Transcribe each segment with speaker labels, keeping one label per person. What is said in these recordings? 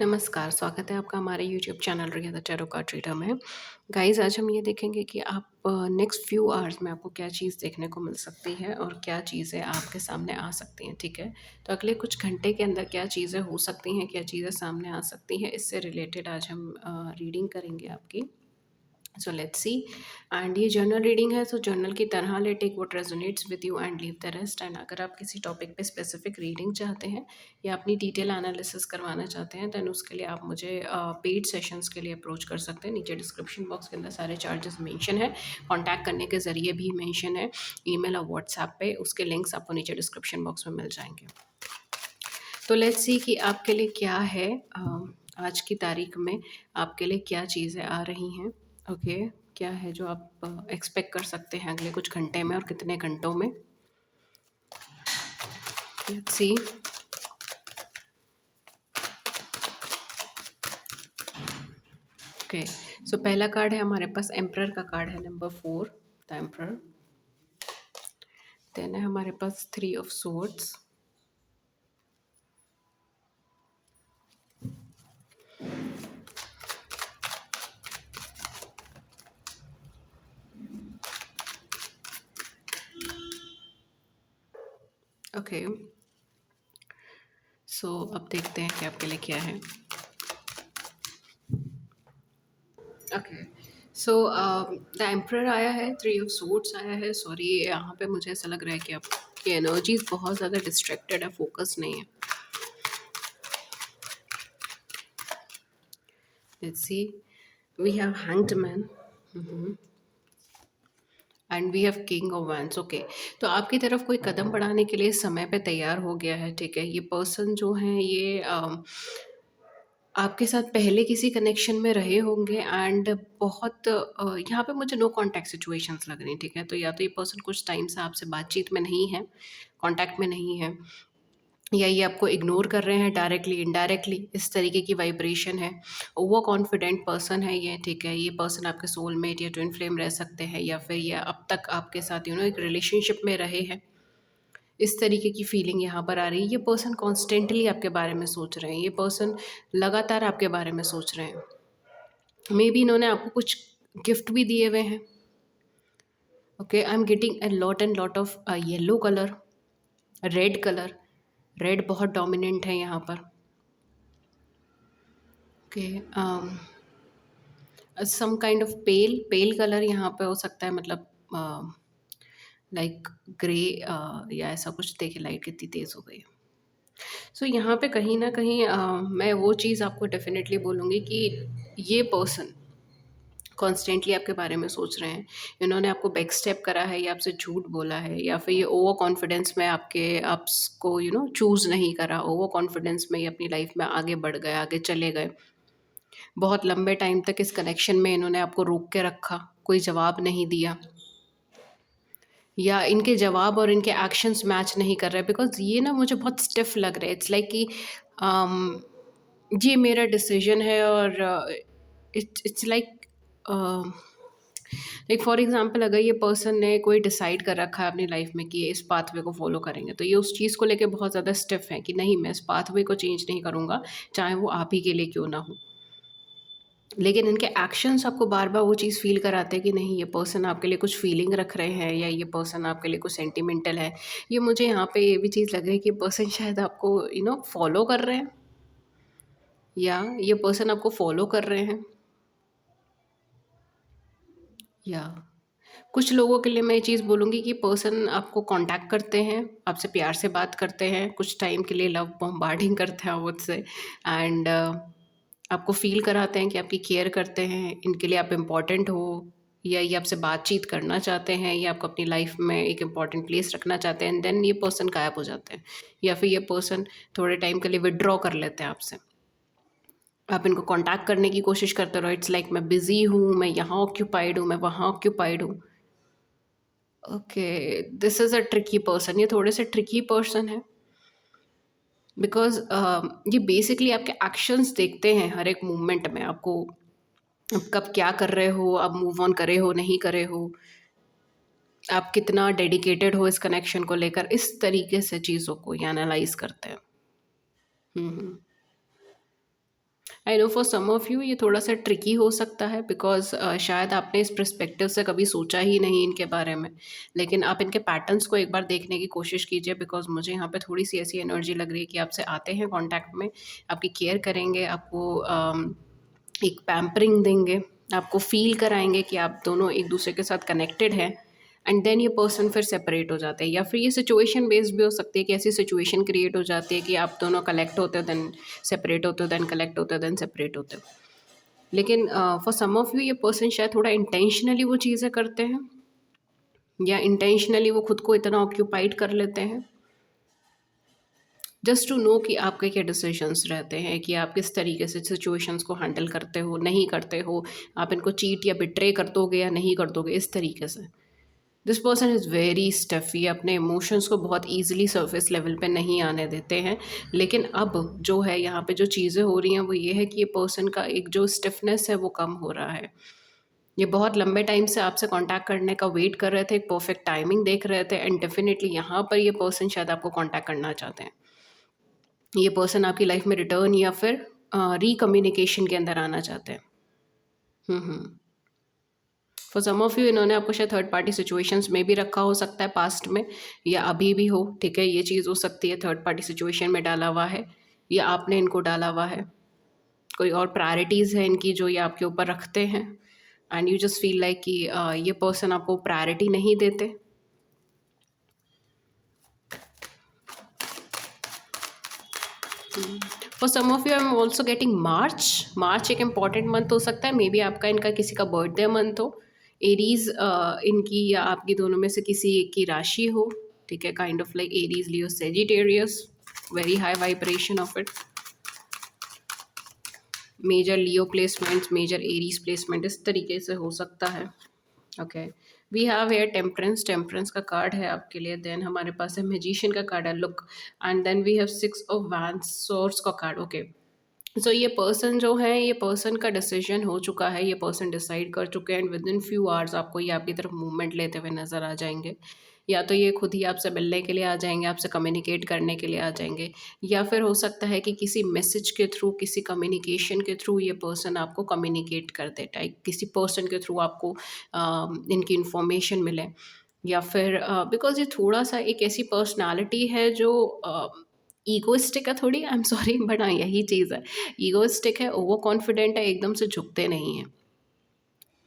Speaker 1: नमस्कार, स्वागत है आपका हमारे YouTube channel Riya the tarot card reader में। गाइज़ आज हम ये देखेंगे कि आप नेक्स्ट फ्यू आवर्स में आपको क्या चीज़ देखने को मिल सकती है और क्या चीज़ें आपके सामने आ सकती हैं, ठीक है? तो अगले कुछ घंटे के अंदर क्या चीज़ें हो सकती हैं, क्या चीज़ें सामने आ सकती हैं, इससे रिलेटेड आज हम रीडिंग करेंगे आपकी। So let's see. एंड ये जर्नल रीडिंग है, तो जर्नल की तरह ले, take what resonates with you and leave the rest. And अगर आप किसी टॉपिक पे स्पेसिफिक रीडिंग चाहते हैं या अपनी डिटेल एनालिसिस करवाना चाहते हैं, दैन उसके लिए आप मुझे पेड सेशंस के लिए अप्रोच कर सकते हैं। नीचे डिस्क्रिप्शन बॉक्स के अंदर सारे चार्जेस मेंशन है, कॉन्टैक्ट करने के ज़रिए भी मेंशन है, ईमेल और व्हाट्सएप पे। उसके लिंक्स आपको नीचे डिस्क्रिप्शन बॉक्स में मिल जाएंगे। तो लेट्स सी कि आपके लिए क्या है, आज की तारीख में आपके लिए क्या चीज़ें आ रही हैं। ओके, क्या है जो आप एक्सपेक्ट कर सकते हैं अगले कुछ घंटे में और कितने घंटों में। Let's see. ओके, सो पहला कार्ड है हमारे पास एम्परर का कार्ड है, नंबर 4, द एम्परर। देन है हमारे पास 3 ऑफ सोर्ड्स। ओके, सो अब देखते हैं कि आपके लिए क्या है। ओके, सो द एम्परर आया है, 3 ऑफ सोर्ड्स आया है। सॉरी, यहाँ पे मुझे ऐसा लग रहा है कि आपकी एनर्जीज बहुत ज़्यादा डिस्ट्रैक्टेड है, फोकस नहीं है। Let's see, we have hanged man and we have king of wands. Okay, तो आपकी तरफ कोई कदम बढ़ाने के लिए समय पे तैयार हो गया है, ठीक है। ये पर्सन जो है ये आपके साथ पहले किसी कनेक्शन में रहे होंगे एंड बहुत यहाँ पे मुझे नो कॉन्टैक्ट सिचुएशंस लग रही हैं, ठीक है। तो या तो ये पर्सन कुछ टाइम से आपसे बातचीत में नहीं है, कॉन्टैक्ट में नहीं है, या ये आपको इग्नोर कर रहे हैं डायरेक्टली इनडायरेक्टली, इस तरीके की वाइब्रेशन है। ओवर कॉन्फिडेंट पर्सन है ये, ठीक है। ये पर्सन आपके सोलमेट या ट्विन फ्लेम रह सकते हैं, या फिर ये अब तक आपके साथ एक रिलेशनशिप में रहे हैं। इस तरीके की फीलिंग यहाँ पर आ रही है। ये पर्सन कॉन्स्टेंटली आपके बारे में सोच रहे हैं, ये पर्सन लगातार आपके बारे में सोच रहे हैं। मे बी इन्होंने आपको कुछ गिफ्ट भी दिए हुए हैं। Okay, I am getting a lot and lot of yellow colour, red colour. Red बहुत डोमिनेंट है यहाँ पर। Okay, some kind of pale pale colour यहाँ पे हो सकता है, मतलब लाइक ग्रे, या ऐसा कुछ। देखिए लाइट कितनी तेज़ हो गई है। सो यहाँ पे कहीं ना कहीं मैं वो चीज़ आपको डेफिनेटली बोलूँगी कि ये पर्सन कॉन्स्टेंटली आपके बारे में सोच रहे हैं। इन्होंने आपको बैक स्टेप करा है, या आपसे झूठ बोला है, या फिर ये ओवर कॉन्फिडेंस में आपके आपको चूज़ नहीं करा। ओवर कॉन्फिडेंस में ये अपनी लाइफ में आगे बढ़ गए, आगे चले गए। बहुत लंबे टाइम तक इस कनेक्शन में इन्होंने आपको रोक के रखा, कोई जवाब नहीं दिया, या इनके जवाब और इनके एक्शंस मैच नहीं कर रहे। बिकॉज़ ये ना मुझे बहुत स्टिफ लग रहा है। इट्स लाइक कि अम, ये मेरा डिसीजन है, और it's like like for example, अगर ये पर्सन ने कोई डिसाइड कर रखा है अपनी लाइफ में कि ये इस पाथवे को फॉलो करेंगे, तो ये उस चीज़ को लेके बहुत ज़्यादा स्टिफ है कि नहीं, मैं इस पाथवे को चेंज नहीं करूँगा, चाहे वो आप ही के लिए क्यों ना हो। लेकिन इनके एक्शंस आपको बार-बार वो चीज़ फ़ील कराते हैं कि नहीं, ये पर्सन आपके लिए कुछ फ़ीलिंग रख रहे हैं, या ये पर्सन आपके लिए कुछ सेंटिमेंटल है। ये मुझे यहाँ पे ये भी चीज़ लग रही है कि ये पर्सन शायद आपको फ़ॉलो कर रहे हैं, या ये पर्सन आपको फ़ॉलो कर रहे हैं, या कुछ लोगों के लिए मैं ये चीज़ बोलूँगी कि पर्सन आपको कांटेक्ट करते हैं, आपसे प्यार से बात करते हैं, कुछ टाइम के लिए लव बॉम्बार्डिंग करते हैं मुझसे, एंड आपको फ़ील कराते हैं कि आपकी केयर करते हैं, इनके लिए आप इम्पोर्टेंट हो, या ये आपसे बातचीत करना चाहते हैं, या आपको अपनी लाइफ में एक इम्पॉर्टेंट प्लेस रखना चाहते हैं। एंड देन ये पर्सन गायब हो जाते हैं, या फिर ये पर्सन थोड़े टाइम के लिए विथड्रॉ कर लेते हैं आपसे। आप इनको कांटेक्ट करने की कोशिश करते रहो, इट्स लाइक मैं बिज़ी हूँ, मैं यहाँ ऑक्यूपाइड हूँ, मैं वहाँ ऑक्यूपाइड हूँ। Okay, this is a tricky person. ये थोड़े से ट्रिकी पर्सन है, बिकॉज़ ये बेसिकली आपके एक्शंस देखते हैं हर एक मूवमेंट में। आपको आप कब क्या कर रहे हो, आप मूव ऑन करे हो, नहीं करे हो, आप कितना डेडिकेटेड हो इस कनेक्शन को लेकर, इस तरीके से चीज़ों को ये एनालाइज़ करते हैं। Hmm, hmm. I know for some of you ये थोड़ा सा ट्रिकी हो सकता है, बिकॉज शायद आपने इस पर्सपेक्टिव से कभी सोचा ही नहीं इनके बारे में। लेकिन आप इनके पैटर्न्स को एक बार देखने की कोशिश कीजिए, बिकॉज मुझे यहाँ पे थोड़ी सी ऐसी एनर्जी लग रही है कि आपसे आते हैं कांटेक्ट में, आपकी केयर करेंगे, आपको एक पैम्परिंग देंगे, आपको फील कराएंगे कि आप दोनों एक दूसरे के साथ कनेक्टेड हैं। एंड देन ये पर्सन फिर सेपरेट हो जाते हैं, या फिर ये सिचुएशन बेस्ड भी हो सकती है कि ऐसी सिचुएशन क्रिएट हो जाती है कि आप दोनों कलेक्ट होते हो, देन सेपरेट होते हो, देन कलेक्ट होते हो, देन सेपरेट होते हो। लेकिन फॉर सम ऑफ यू ये पर्सन शायद थोड़ा इंटेंशनली वो चीज़ें करते हैं, या इंटेंशनली वो खुद को इतना ऑक्यूपाइड कर लेते हैं जस्ट टू नो कि आपके क्या डिसीजंस रहते हैं, कि आप किस तरीके से सिचुएशंस को हैंडल करते हो, नहीं करते हो, आप इनको चीट या बिट्रे कर दोगे या नहीं कर दोगे, इस तरीके से। This person is very stuff, ये अपने इमोशंस को बहुत ईजिली सरफेस लेवल पे नहीं आने देते हैं। लेकिन अब जो है यहाँ पे जो चीज़ें हो रही हैं वो ये है कि ये पर्सन का एक जो स्टिफनेस है वो कम हो रहा है। ये बहुत लंबे टाइम से आपसे कांटेक्ट करने का वेट कर रहे थे, एक परफेक्ट टाइमिंग देख रहे थे, एंड डेफिनेटली यहाँ पर ये पर्सन शायद आपको कांटेक्ट करना चाहते हैं। ये पर्सन आपकी लाइफ में रिटर्न या फिर रीकम्युनिकेशन के अंदर आना चाहते हैं। हम्म। फॉर सम ऑफ यू इन्होंने आपको शायद थर्ड पार्टी सिचुएशंस में भी रखा हो सकता है पास्ट में, या अभी भी हो, ठीक है, ये चीज़ हो सकती है। थर्ड पार्टी सिचुएशन में डाला हुआ है, या आपने इनको डाला हुआ है। कोई और प्रायोरिटीज़ है इनकी जो ये आपके ऊपर रखते हैं, and you just feel like कि ये पर्सन आपको प्रायोरिटी नहीं देते। For some of you I am also getting March एक इम्पॉर्टेंट मंथ हो सकता है, मे बी आपका इनका किसी का बर्थडे मंथ हो। एरीज इनकी या आपकी दोनों में से किसी एक की राशि हो, ठीक है, kind of like Aries, Leo, Sagittarius, very high vibration of it. Major Leo placements, major Aries placement, इस तरीके से हो सकता है। Okay, we have here temperance, temperance का कार्ड है आपके लिए। देन हमारे पास है मैजिशियन का कार्ड है, look, and then we have 6 of wands, source का कार्ड। ओके, सो ये पर्सन जो है, ये पर्सन का डिसीजन हो चुका है, ये पर्सन डिसाइड कर चुके हैं, and with in few hours आपको ये आपकी तरफ मूवमेंट लेते हुए नज़र आ जाएंगे। या तो ये खुद ही आपसे मिलने के लिए आ जाएंगे, आपसे कम्युनिकेट करने के लिए आ जाएंगे, या फिर हो सकता है कि किसी मैसेज के थ्रू, किसी कम्युनिकेशन के थ्रू ये पर्सन आपको कम्युनिकेट कर दे, टाइप किसी पर्सन के थ्रू आपको इनकी इन्फॉर्मेशन मिले। या फिर बिकॉज ये थोड़ा सा एक ऐसी पर्सनालिटी है जो ईगोइस्टिक है थोड़ी, आई एम सॉरी, बट हाँ यही चीज़ है। ईगोइस्टिक है, ओवर कॉन्फिडेंट है, एकदम से झुकते नहीं हैं।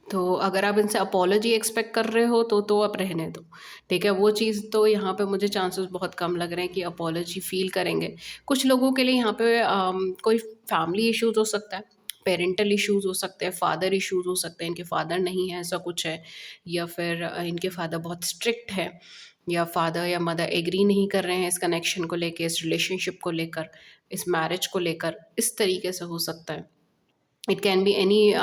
Speaker 1: तो अगर आप इनसे अपॉलॉजी एक्सपेक्ट कर रहे हो तो आप रहने दो, ठीक है। वो चीज़ तो यहाँ पे मुझे चांसेस बहुत कम लग रहे हैं कि अपॉलॉजी फ़ील करेंगे। कुछ लोगों के लिए यहाँ पे कोई फैमिली इश्यूज़ हो सकता है, पेरेंटल इश्यूज़ हो सकते हैं, फादर इश्यूज़ हो सकते हैं, इनके फादर नहीं है ऐसा कुछ है, या फिर इनके फादर बहुत स्ट्रिक्ट है, या फादर या मदर एग्री नहीं कर रहे हैं इस कनेक्शन को लेके, इस रिलेशनशिप को लेकर, इस मैरिज को लेकर, इस तरीके से हो सकता है। It can be any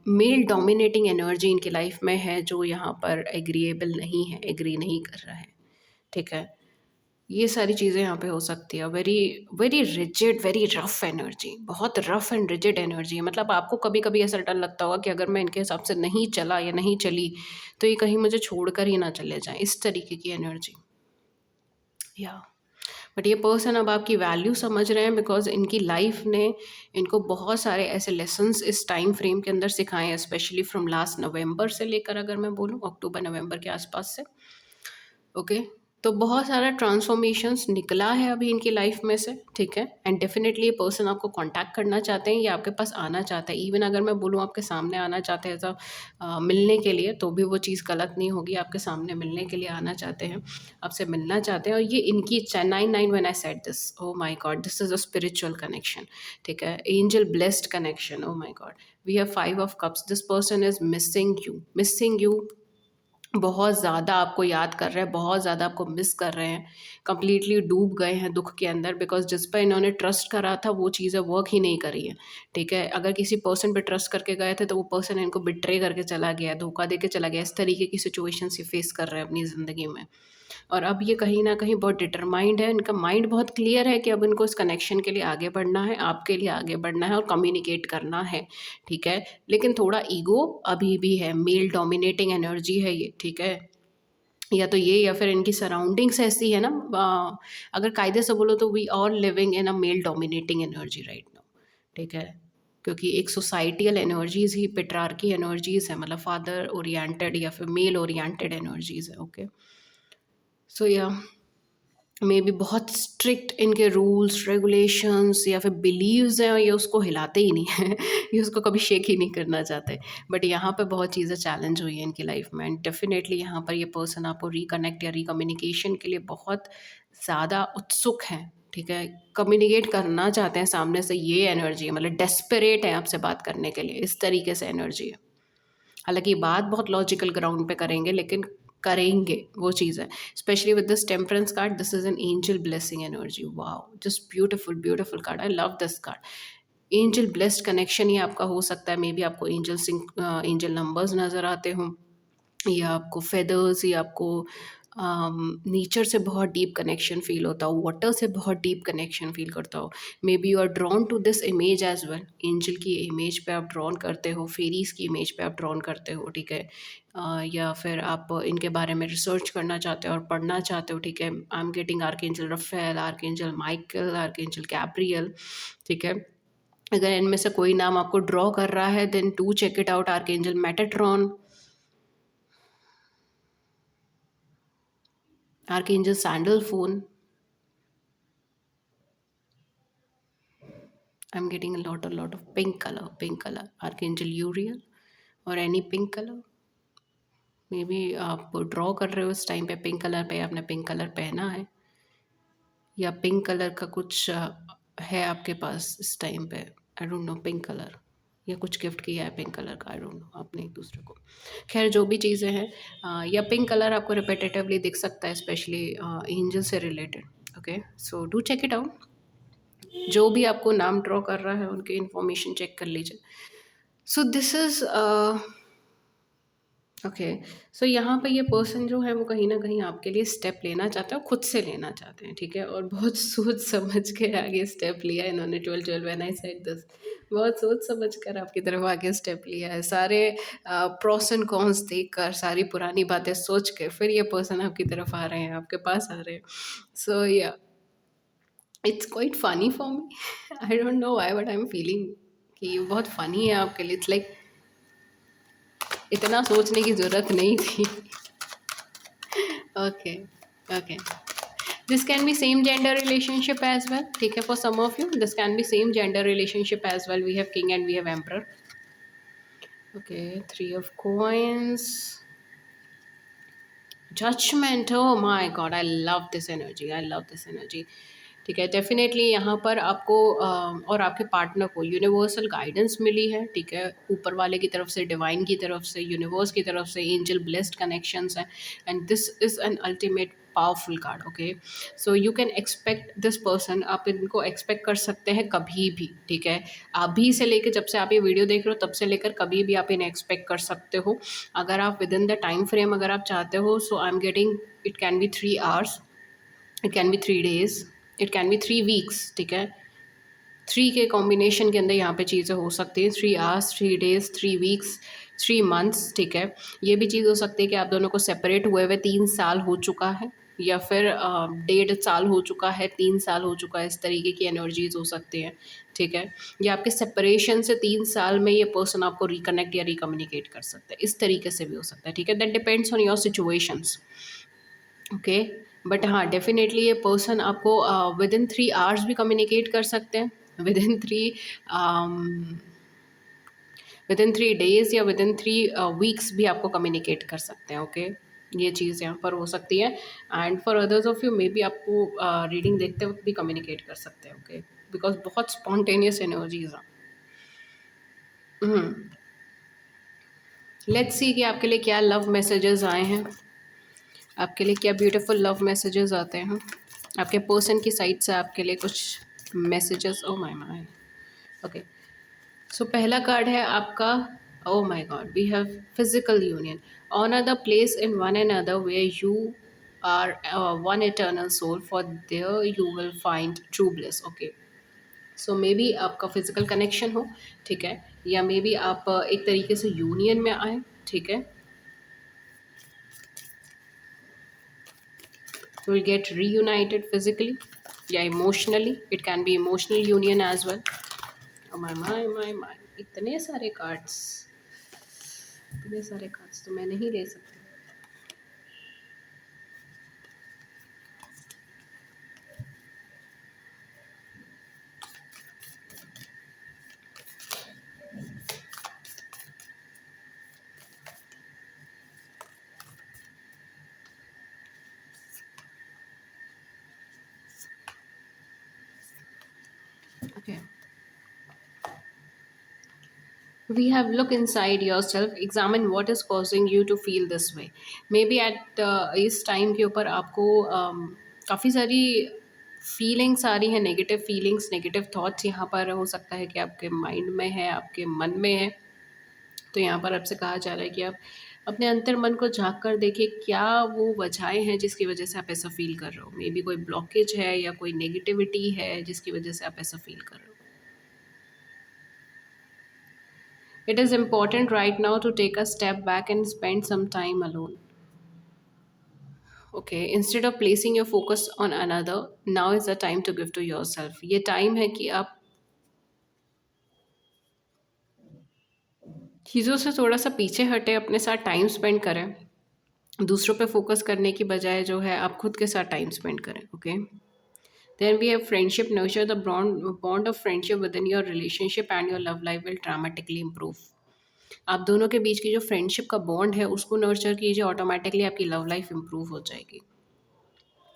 Speaker 1: mail dominating energy इनकी लाइफ में है जो यहाँ पर एग्रीएबल नहीं है, एग्री नहीं कर रहा है, ठीक है। ये सारी चीज़ें यहाँ पे हो सकती है। Very very rigid, very rough energy, बहुत रफ एंड रिजिड एनर्जी है। मतलब आपको कभी कभी ऐसा डर लगता होगा कि अगर मैं इनके हिसाब से नहीं चला या नहीं चली तो ये कहीं मुझे छोड़कर ही ना चले जाएं, इस तरीके की एनर्जी, या बट ये पर्सन अब आपकी वैल्यू समझ रहे हैं, बिकॉज इनकी लाइफ ने इनको बहुत सारे ऐसे लेसन्स इस टाइम फ्रेम के अंदर सिखाए हैं, स्पेशली फ्रॉम लास्ट नवंबर से लेकर, अगर मैं बोलूँ अक्टूबर नवंबर के आसपास से। ओके, तो बहुत सारा ट्रांसफॉर्मेशंस निकला है अभी इनकी लाइफ में से, ठीक है। एंड डेफिनेटली ये पर्सन आपको कांटेक्ट करना चाहते हैं, या आपके पास आना चाहते हैं। इवन अगर मैं बोलूँ आपके सामने आना चाहते हैं ऐसा मिलने के लिए, तो भी वो चीज़ गलत नहीं होगी। आपके सामने मिलने के लिए आना चाहते हैं, आपसे मिलना चाहते हैं। और ये इनकी 9/9 when I said this, oh my god, this is a spiritual connection, ठीक है, angel blessed connection, oh my god. We have 5 of cups, this person is missing you, बहुत ज़्यादा आपको याद कर रहे हैं, बहुत ज़्यादा आपको मिस कर रहे हैं, कंप्लीटली डूब गए हैं दुःख के अंदर, बिकॉज़ जिस पे इन्होंने ट्रस्ट करा था वो चीज़ें वर्क ही नहीं कर रही हैं, ठीक है। अगर किसी पर्सन पे ट्रस्ट करके गए थे तो वो पर्सन इनको बिट्रे करके चला गया, धोखा दे के चला गया। इस तरीके की सिचुएशंस ये फेस कर रहे हैं अपनी ज़िंदगी में। और अब ये कहीं न कहीं बहुत डिटरमाइंड है, इनका माइंड बहुत क्लियर है कि अब इनको इस कनेक्शन के लिए आगे बढ़ना है, आपके लिए आगे बढ़ना है और कम्युनिकेट करना है, ठीक है। लेकिन थोड़ा ईगो अभी भी है, मेल डोमिनेटिंग एनर्जी है ये, ठीक है। या तो ये, या फिर इनकी सराउंडिंग्स ऐसी है ना, अगर कायदे से बोलो तो we are living in a male dominating energy right now, ठीक है। क्योंकि एक सोसाइटियल एनर्जीज़ ही पेट्रार्की एनर्जीज़ है, मतलब फादर ओरिएंटेड या फिर मेल ओरिएंटेड एनर्जीज़ है। ओके, सो या मे बी बहुत स्ट्रिक्ट इनके रूल्स रेगुलेशंस या फिर बिलीव्स हैं, ये उसको हिलाते ही नहीं हैं ये उसको कभी शेक ही नहीं करना चाहते। बट यहाँ पे बहुत चीज़ें चैलेंज हुई हैं इनकी लाइफ में, एंड डेफिनेटली यहाँ पर ये पर्सन आपको रिकनेक्ट या रिकम्युनिकेशन के लिए बहुत ज़्यादा उत्सुक हैं। ठीक है, कम्युनिकेट करना चाहते हैं सामने से, ये एनर्जी है, मतलब डेस्परेट है आपसे बात करने के लिए, इस तरीके से एनर्जी है। हालाँकि बात बहुत लॉजिकल ग्राउंड पे करेंगे, लेकिन करेंगे, वो चीज़ है। Specially with this temperance card, this is an angel blessing energy. Wow! Just beautiful, beautiful card, I love this card. Angel blessed connection ही आपका हो सकता है, मेबी आपको एंजल नंबर्स नज़र आते हों, या आपको फेदर्स, या आपको नेचर से बहुत डीप कनेक्शन फ़ील होता हो, वाटर से बहुत डीप कनेक्शन फ़ील करता हो। Maybe you are drawn to this image as well, angel की इमेज पे आप ड्रॉन करते हो, फेरीज़ की इमेज पे आप ड्रॉन करते हो, ठीक है? या फिर आप इनके बारे में रिसर्च करना चाहते हो और पढ़ना चाहते हो, ठीक है? आई am getting archangel Rafale, archangel Michael, archangel Gabriel, ठीक है? अगर इनमें से कोई नाम आपको ड्रॉ कर रहा है, then do check it out, archangel Metatron, archangel Sandalphon. I'm getting a lot of pink color, pink color. Archangel Uriel or any pink color. May be आप ड्रॉ कर रहे हो इस टाइम पे पिंक कलर पे, आपने पिंक कलर पहना है, या पिंक कलर का कुछ है आपके पास इस टाइम पे। I don't know, pink colour, या कुछ गिफ्ट किया है पिंक कलर का, आई डोंट नो, आपने एक दूसरे को। खैर जो भी चीज़ें हैं, या पिंक कलर आपको रिपीटेटिवली दिख सकता है, स्पेशली एंजल से related. Okay, so do check it out. जो भी आपको नाम ड्रॉ कर रहा है उनकी इन्फॉर्मेशन चेक कर लीजिए। सो दिस इज़ ओके, सो यहाँ पे ये पर्सन जो है वो कहीं न कहीं आपके लिए स्टेप लेना चाहते हैं और खुद से लेना चाहते हैं, ठीक है? और बहुत सोच समझ के आगे स्टेप लिया है इन्होंने। 12-12 व्हेन आई सेड दिस, बहुत सोच समझ कर आपकी तरफ आगे स्टेप लिया है। सारे प्रोस एंड कॉन्स देख कर, सारी पुरानी बातें सोच के फिर ये पर्सन आपकी तरफ आ रहे हैं, आपके पास आ रहे हैं। सो या it's quite funny for me I don't know why, but I am feeling कि ये बहुत फनी है आपके लिए। इट्स लाइक इतना सोचने की ज़रूरत नहीं थी। Okay, okay. This can be same gender relationship as well, ठीक है? For some of you this can be same gender relationship as well. We have king and we have emperor. Okay, 3 of coins, judgment, oh my god, I love this energy, I love this energy. ठीक है, definitely यहाँ पर आपको और आपके partner को universal guidance मिली है, ठीक है? ऊपर वाले की तरफ से, डिवाइन की तरफ से, यूनिवर्स की तरफ से, एंजल ब्लेस्ड कनेक्शंस हैं, and this is an ultimate powerful card. Okay, so you can expect this person, आप इनको एक्सपेक्ट कर सकते हैं कभी भी, ठीक है? अभी से लेकर, जब से आप ये वीडियो देख रहे हो तब से लेकर कभी भी आप इन्हें एक्सपेक्ट कर सकते हो, अगर आप within the time frame अगर आप चाहते हो। So I am getting, it can be 3 hours, it can be 3 days, it can be 3 weeks, ठीक है? 3 के कॉम्बिनेशन के अंदर यहाँ पे चीज़ें हो सकती हैं, 3 आवर्स, 3 डेज़, 3 वीक्स, 3 मंथ्स, ठीक है? ये भी चीज़ हो सकती है कि आप दोनों को सेपरेट हुए हुए 3 साल हो चुका है, या फिर 1.5 साल हो चुका है, 3 साल हो चुका है, इस तरीके की एनर्जीज़ हो सकती हैं, ठीक है? या आपके सेपरेशन से 3 साल में ये पर्सन आपको रिकनेक्ट या रिकम्युनिकेट कर सकता है, इस तरीके से भी हो सकता है, ठीक है? That depends on your situations. Okay, but हाँ, डेफिनेटली ये पर्सन आपको विद इन 3 आवर्स भी कम्युनिकेट कर सकते हैं, with in 3 with in 3 days, या विद इन 3 वीक्स भी आपको कम्युनिकेट कर सकते हैं। ओके, ये चीज़ यहाँ पर हो सकती है, and for others of you may be आपको रीडिंग देखते वक्त भी कम्युनिकेट कर सकते हैं। ओके, बिकॉज बहुत स्पॉन्टेनियस एनर्जीज हैं। लेट्स सी कि आपके लिए क्या लव मैसेजेस आए हैं, आपके लिए क्या ब्यूटीफुल लव मैसेजेस आते हैं आपके पर्सन की साइड से, आपके लिए कुछ messages. Oh my my, okay, so पहला कार्ड है आपका, oh my god, we have physical union, honour the place in one and other where you are one eternal soul, for there you will find true bliss. Okay, so maybe आपका physical connection हो, ठीक है? या may be आप एक तरीके से union में आए, ठीक है? will get reunited physically या emotionally, it can be emotional union as well, my इतने सारे कार्ड्स तो मैं नहीं ले सकती। Okay, we have look inside yourself, examine what is causing you to feel this way. Maybe at इस time के ऊपर आपको काफ़ी सारी फीलिंग्स आ रही हैं, नेगेटिव फीलिंग्स, नेगेटिव थॉट्स यहाँ पर हो सकता है कि आपके माइंड में है, आपके मन में है। तो यहाँ पर आपसे कहा जा रहा है कि आप अपने अंतर मन को झाँक कर देखिए, क्या वो वजहें हैं जिसकी वजह से आप ऐसा फ़ील कर रहे हो। मे बी कोई ब्लॉकेज है या कोई नेगेटिविटी है जिसकी वजह से आप ऐसा फ़ील कर रहे हो। It is important right now to take a step back and spend some time alone. Okay, instead of placing your focus on another, now is the time to give to yourself. ये time है कि आप चीज़ों से थोड़ा सा पीछे हटे, अपने साथ टाइम स्पेंड करें। दूसरों पे फोकस करने की बजाय जो है आप खुद के साथ टाइम स्पेंड करें। Okay, then we have friendship, nurture the bond of friendship within your relationship and your love life will dramatically improve. आप दोनों के बीच की जो फ्रेंडशिप का बॉन्ड है उसको नर्चर कीजिए, ऑटोमेटिकली आपकी लव लाइफ इंप्रूव हो जाएगी।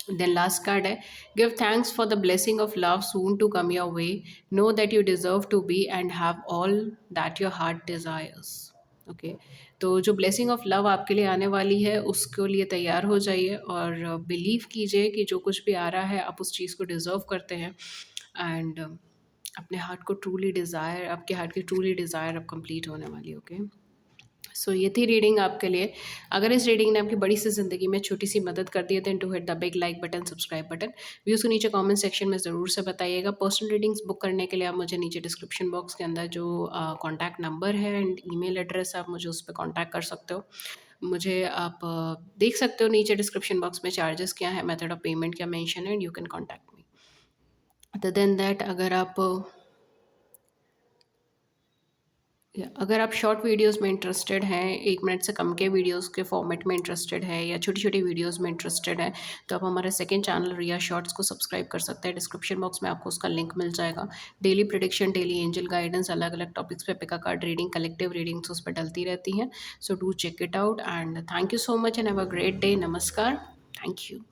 Speaker 1: देन लास्ट कार्ड है, give thanks for the blessing of love soon to come your way, know that you deserve to be and have all that your heart desires. Okay, तो जो blessing of love आपके लिए आने वाली है उसके लिए तैयार हो जाइए और बिलीव कीजिए कि जो कुछ भी आ रहा है आप उस चीज़ को डिज़र्व करते हैं। एंड अपने हार्ट को ट्रूली डिज़ायर, आपके हार्ट की ट्रूली डिज़ायर अब कंप्लीट होने वाली। ओके, सो ये थी रीडिंग आपके लिए। अगर इस रीडिंग ने आपकी बड़ी सी ज़िंदगी में छोटी सी मदद कर दी है, then to hit the big like button, subscribe button. Views को नीचे कमेंट सेक्शन में ज़रूर से बताइएगा। पर्सनल रीडिंग्स बुक करने के लिए आप मुझे नीचे डिस्क्रिप्शन बॉक्स के अंदर जो कॉन्टैक्ट नंबर है एंड ईमेल एड्रेस, आप मुझे उस पर कॉन्टैक्ट कर सकते हो। मुझे आप देख सकते हो नीचे डिस्क्रिप्शन बॉक्स में चार्जेस क्या है, मेथड ऑफ पेमेंट क्या मेंशन है, and you can contact me. Other than that, अगर आप शॉर्ट वीडियोस में इंटरेस्टेड हैं, 1 मिनट से कम के वीडियोस के फॉर्मेट में इंटरेस्टेड है या छोटी छोटी वीडियोस में इंटरेस्टेड है, तो आप हमारे सेकंड चैनल रिया शॉर्ट्स को सब्सक्राइब कर सकते हैं। डिस्क्रिप्शन बॉक्स में आपको उसका लिंक मिल जाएगा। Daily prediction, daily angel guidance, अलग अलग टॉपिक्स पे pick a card reading, collective readings उस पर डलती रहती हैं। So do check it out and thank you so much and have a great day. नमस्कार, थैंक यू।